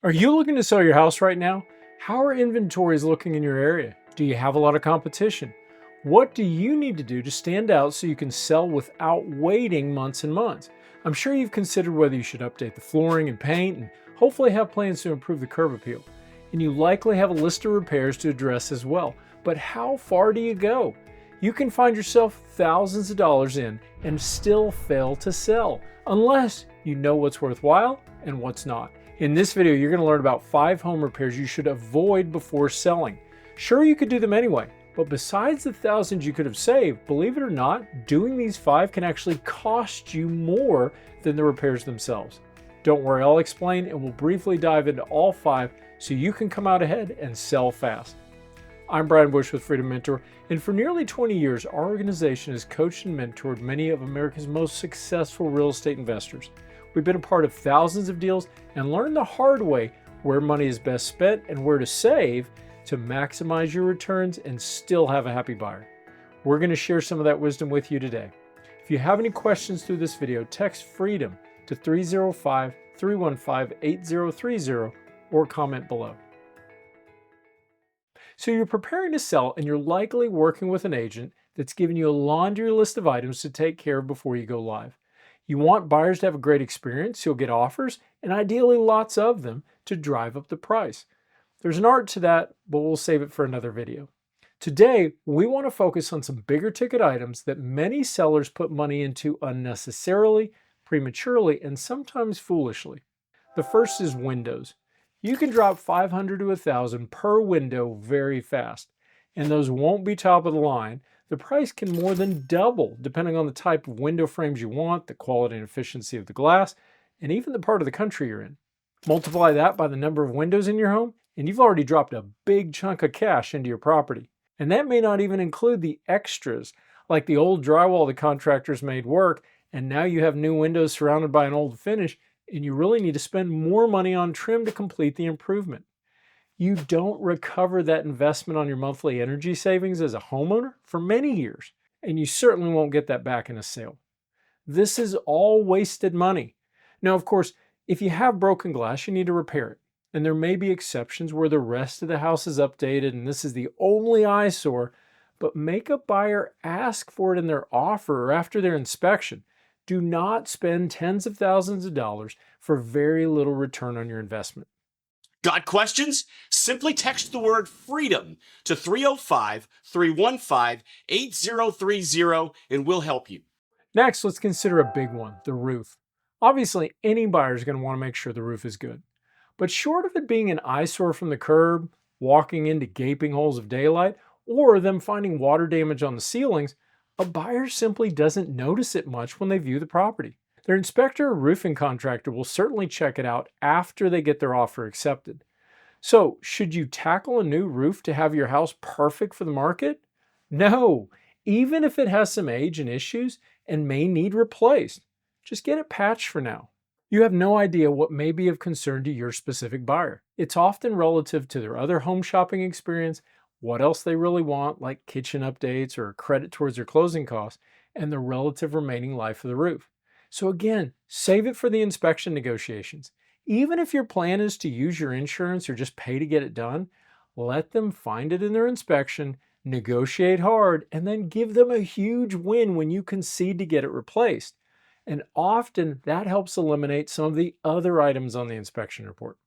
Are you looking to sell your house right now? How are inventories looking in your area? Do you have a lot of competition? What do you need to do to stand out so you can sell without waiting months and months? I'm sure you've considered whether you should update the flooring and paint and hopefully have plans to improve the curb appeal. And you likely have a list of repairs to address as well. But how far do you go? You can find yourself thousands of dollars in and still fail to sell, unless you know what's worthwhile and what's not. In this video, you're going to learn about 5 home repairs you should avoid before selling. Sure, you could do them anyway, but besides the thousands you could have saved, believe it or not, doing these 5 can actually cost you more than the repairs themselves. Don't worry, I'll explain and we'll briefly dive into all 5 so you can come out ahead and sell fast. I'm Brian Bush with Freedom Mentor, and for nearly 20 years, our organization has coached and mentored many of America's most successful real estate investors. We've been a part of thousands of deals and learned the hard way where money is best spent and where to save to maximize your returns and still have a happy buyer. We're going to share some of that wisdom with you today. If you have any questions through this video, text FREEDOM to 305-315-8030 or comment below. So you're preparing to sell and you're likely working with an agent that's giving you a laundry list of items to take care of before you go live. You want buyers to have a great experience, so you'll get offers, and ideally lots of them, to drive up the price. There's an art to that, but we'll save it for another video. Today, we want to focus on some bigger ticket items that many sellers put money into unnecessarily, prematurely, and sometimes foolishly. The first is windows. You can drop $500 to $1,000 per window very fast, and those won't be top of the line. The price can more than double depending on the type of window frames you want, the quality and efficiency of the glass, and even the part of the country you're in. Multiply that by the number of windows in your home, and you've already dropped a big chunk of cash into your property. And that may not even include the extras, like the old drywall the contractors made work, and now you have new windows surrounded by an old finish, and you really need to spend more money on trim to complete the improvement. You don't recover that investment on your monthly energy savings as a homeowner for many years, and you certainly won't get that back in a sale. This is all wasted money. Now, of course, if you have broken glass, you need to repair it, and there may be exceptions where the rest of the house is updated and this is the only eyesore, but make a buyer ask for it in their offer or after their inspection. Do not spend tens of thousands of dollars for very little return on your investment. Got questions? Simply text the word FREEDOM to 305-315-8030 and we'll help you. Next, let's consider a big one, the roof. Obviously, any buyer is going to want to make sure the roof is good. But short of it being an eyesore from the curb, walking into gaping holes of daylight, or them finding water damage on the ceilings, a buyer simply doesn't notice it much when they view the property. Their inspector or roofing contractor will certainly check it out after they get their offer accepted. So, should you tackle a new roof to have your house perfect for the market? No, even if it has some age and issues and may need replaced. Just get it patched for now. You have no idea what may be of concern to your specific buyer. It's often relative to their other home shopping experience, what else they really want, like kitchen updates or credit towards their closing costs, and the relative remaining life of the roof. So again, save it for the inspection negotiations. Even if your plan is to use your insurance or just pay to get it done, let them find it in their inspection, negotiate hard, and then give them a huge win when you concede to get it replaced. And often that helps eliminate some of the other items on the inspection report.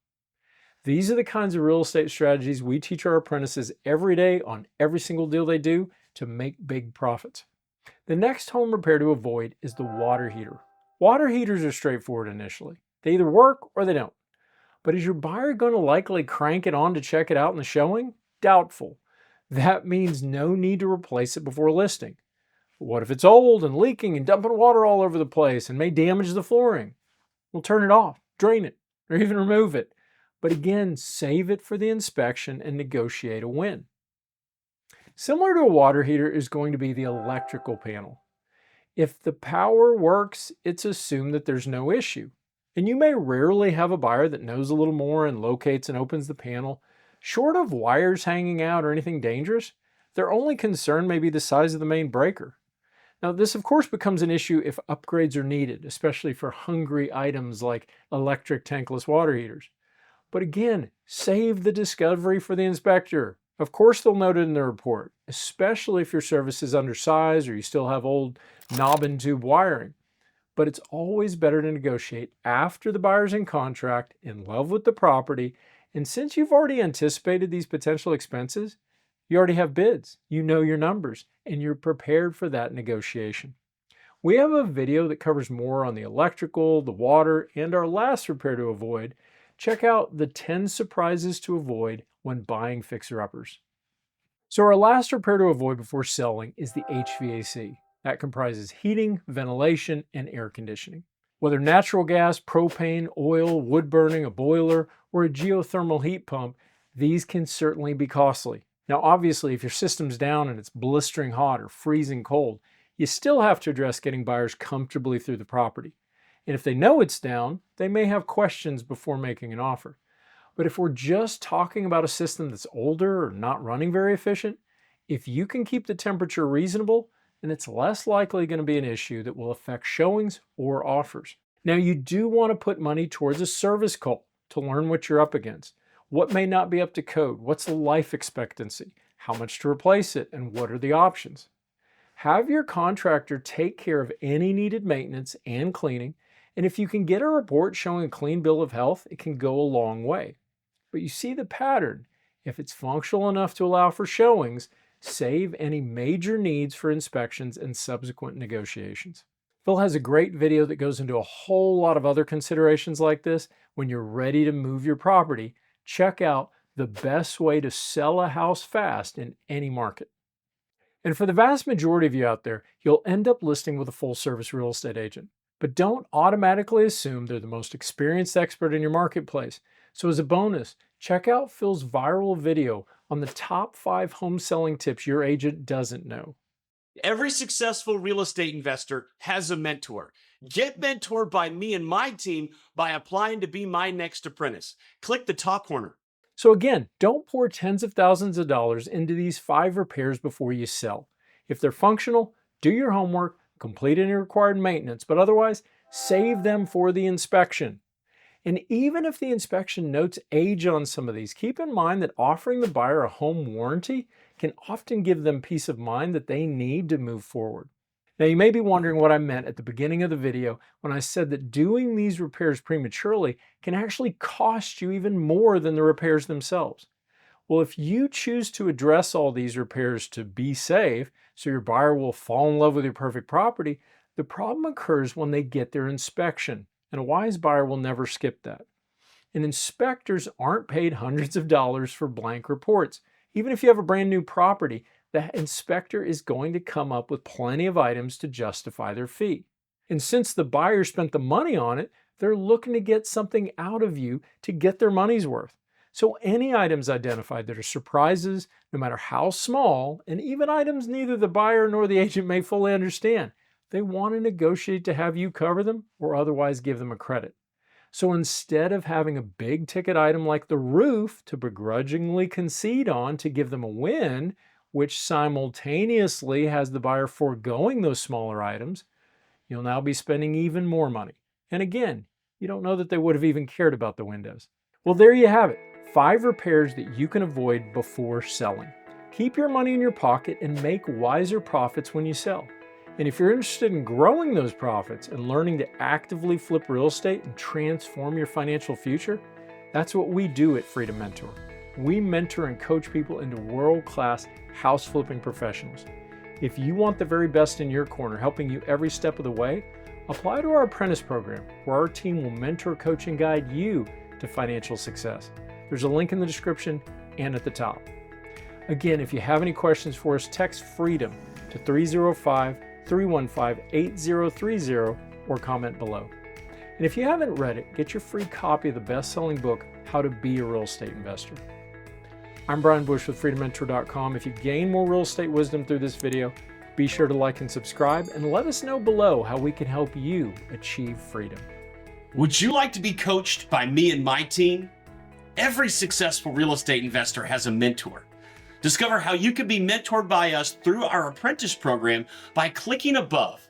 These are the kinds of real estate strategies we teach our apprentices every day on every single deal they do to make big profits. The next home repair to avoid is the water heater. Water heaters are straightforward initially. They either work or they don't. But is your buyer going to likely crank it on to check it out in the showing? Doubtful. That means no need to replace it before listing. But what if it's old and leaking and dumping water all over the place and may damage the flooring? Well, turn it off, drain it, or even remove it. But again, save it for the inspection and negotiate a win. Similar to a water heater is going to be the electrical panel. If the power works, it's assumed that there's no issue. And you may rarely have a buyer that knows a little more and locates and opens the panel. Short of wires hanging out or anything dangerous, their only concern may be the size of the main breaker. Now, this of course becomes an issue if upgrades are needed, especially for hungry items like electric tankless water heaters. But again, save the discovery for the inspector. Of course, they'll note it in the report, especially if your service is undersized or you still have old knob and tube wiring. But it's always better to negotiate after the buyer's in contract, in love with the property, and since you've already anticipated these potential expenses, you already have bids, you know your numbers, and you're prepared for that negotiation. We have a video that covers more on the electrical, the water, and our last repair to avoid. Check out the 10 surprises to avoid when buying fixer-uppers. So our last repair to avoid before selling is the HVAC. That comprises heating, ventilation, and air conditioning. Whether natural gas, propane, oil, wood burning, a boiler, or a geothermal heat pump, these can certainly be costly. Now obviously, if your system's down and it's blistering hot or freezing cold, you still have to address getting buyers comfortably through the property. And if they know it's down, they may have questions before making an offer. But if we're just talking about a system that's older or not running very efficient, if you can keep the temperature reasonable, then it's less likely going to be an issue that will affect showings or offers. Now, you do want to put money towards a service call to learn what you're up against. What may not be up to code? What's the life expectancy? How much to replace it? And what are the options? Have your contractor take care of any needed maintenance and cleaning, and if you can get a report showing a clean bill of health, it can go a long way. But you see the pattern. If it's functional enough to allow for showings, save any major needs for inspections and subsequent negotiations. Phil has a great video that goes into a whole lot of other considerations like this. When you're ready to move your property, check out the best way to sell a house fast in any market. And for the vast majority of you out there, you'll end up listing with a full-service real estate agent. But don't automatically assume they're the most experienced expert in your marketplace. So as a bonus, check out Phil's viral video on the top 5 home selling tips your agent doesn't know. Every successful real estate investor has a mentor. Get mentored by me and my team by applying to be my next apprentice. Click the top corner. So again, don't pour tens of thousands of dollars into these 5 repairs before you sell. If they're functional, do your homework, complete any required maintenance, but otherwise, save them for the inspection. And even if the inspection notes age on some of these, keep in mind that offering the buyer a home warranty can often give them peace of mind that they need to move forward. Now, you may be wondering what I meant at the beginning of the video when I said that doing these repairs prematurely can actually cost you even more than the repairs themselves. Well, if you choose to address all these repairs to be safe, so your buyer will fall in love with your perfect property, the problem occurs when they get their inspection, and a wise buyer will never skip that. And inspectors aren't paid hundreds of dollars for blank reports. Even if you have a brand new property, the inspector is going to come up with plenty of items to justify their fee. And since the buyer spent the money on it, they're looking to get something out of you to get their money's worth. So any items identified that are surprises, no matter how small, and even items neither the buyer nor the agent may fully understand, they want to negotiate to have you cover them or otherwise give them a credit. So instead of having a big ticket item like the roof to begrudgingly concede on to give them a win, which simultaneously has the buyer foregoing those smaller items, you'll now be spending even more money. And again, you don't know that they would have even cared about the windows. Well, there you have it. 5 repairs that you can avoid before selling. Keep your money in your pocket and make wiser profits when you sell. And if you're interested in growing those profits and learning to actively flip real estate and transform your financial future, that's what we do at Freedom Mentor. We mentor and coach people into world-class house flipping professionals. If you want the very best in your corner, helping you every step of the way, apply to our apprentice program, where our team will mentor, coach, and guide you to financial success. There's a link in the description and at the top. Again, if you have any questions for us, text FREEDOM to 305-315-8030 or comment below. And if you haven't read it, get your free copy of the best-selling book, How to Be a Real Estate Investor. I'm Brian Bush with FreedomMentor.com. If you gain more real estate wisdom through this video, be sure to like and subscribe, and let us know below how we can help you achieve freedom. Would you like to be coached by me and my team? Every successful real estate investor has a mentor. Discover how you can be mentored by us through our apprentice program by clicking above.